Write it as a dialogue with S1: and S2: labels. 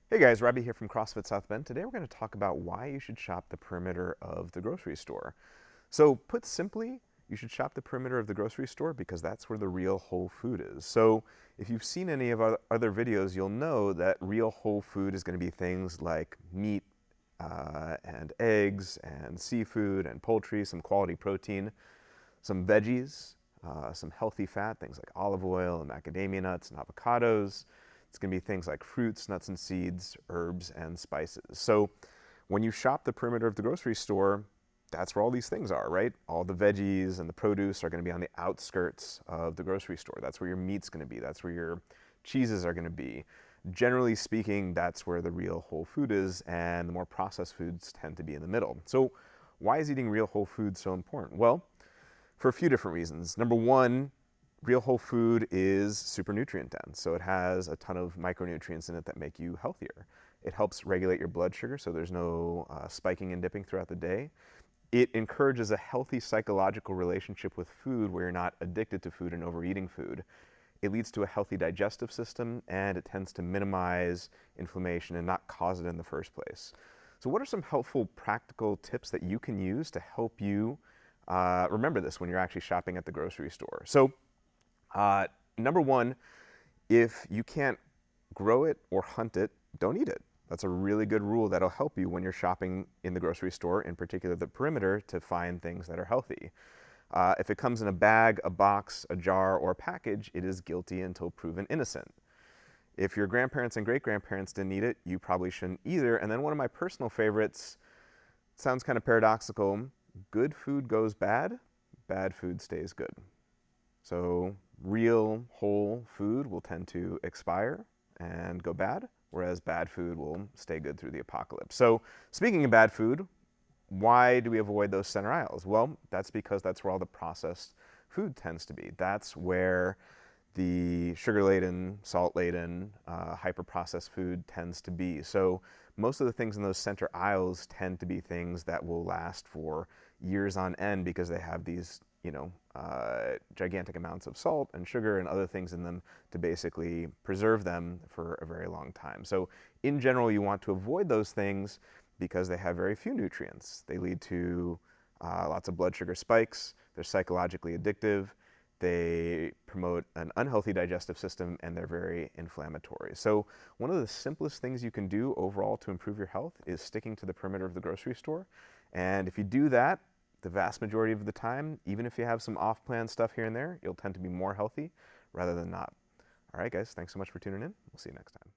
S1: Hey guys, Robbie here from CrossFit South Bend. Today we're going to talk about why you should shop the perimeter of the grocery store. So put simply, you should shop the perimeter of the grocery store because that's where the real whole food is. So if you've seen any of our other videos, you'll know that real whole food is going to be things like meat and eggs and seafood and poultry, some quality protein, some veggies, some healthy fat, things like olive oil and macadamia nuts and avocados. It's going to be things like fruits, nuts and seeds, herbs, and spices. So when you shop the perimeter of the grocery store, that's where all these things are, right? All the veggies and the produce are going to be on the outskirts of the grocery store. That's where your meat's going to be. That's where your cheeses are going to be. Generally speaking, that's where the real whole food is, and the more processed foods tend to be in the middle. So why is eating real whole food so important? Well, for a few different reasons. Number one, real whole food is super nutrient dense, so it has a ton of micronutrients in it that make you healthier. It helps regulate your blood sugar, so there's no spiking and dipping throughout the day. It encourages a healthy psychological relationship with food where you're not addicted to food and overeating food. It leads to a healthy digestive system, and it tends to minimize inflammation and not cause it in the first place. So what are some helpful practical tips that you can use to help you remember this when you're actually shopping at the grocery store? So number one, if you can't grow it or hunt it, don't eat it. That's a really good rule that'll help you when you're shopping in the grocery store, in particular the perimeter, to find things that are healthy. If it comes in a bag, a box, a jar, or a package, it is guilty until proven innocent. If your grandparents and great-grandparents didn't eat it, you probably shouldn't either. And then one of my personal favorites, sounds kind of paradoxical, good food goes bad, bad food stays good. So real whole food will tend to expire and go bad, whereas bad food will stay good through the apocalypse. So speaking of bad food, why do we avoid those center aisles? Well, that's because that's where all the processed food tends to be. That's where the sugar-laden, salt-laden, hyper-processed food tends to be. So most of the things in those center aisles tend to be things that will last for years on end because they have these, gigantic amounts of salt and sugar and other things in them to basically preserve them for a very long time. So in general, you want to avoid those things because they have very few nutrients. They lead to lots of blood sugar spikes. They're psychologically addictive. They promote an unhealthy digestive system, and they're very inflammatory. So one of the simplest things you can do overall to improve your health is sticking to the perimeter of the grocery store. And if you do that, the vast majority of the time, even if you have some off-plan stuff here and there, you'll tend to be more healthy rather than not. All right, guys, thanks so much for tuning in. We'll see you next time.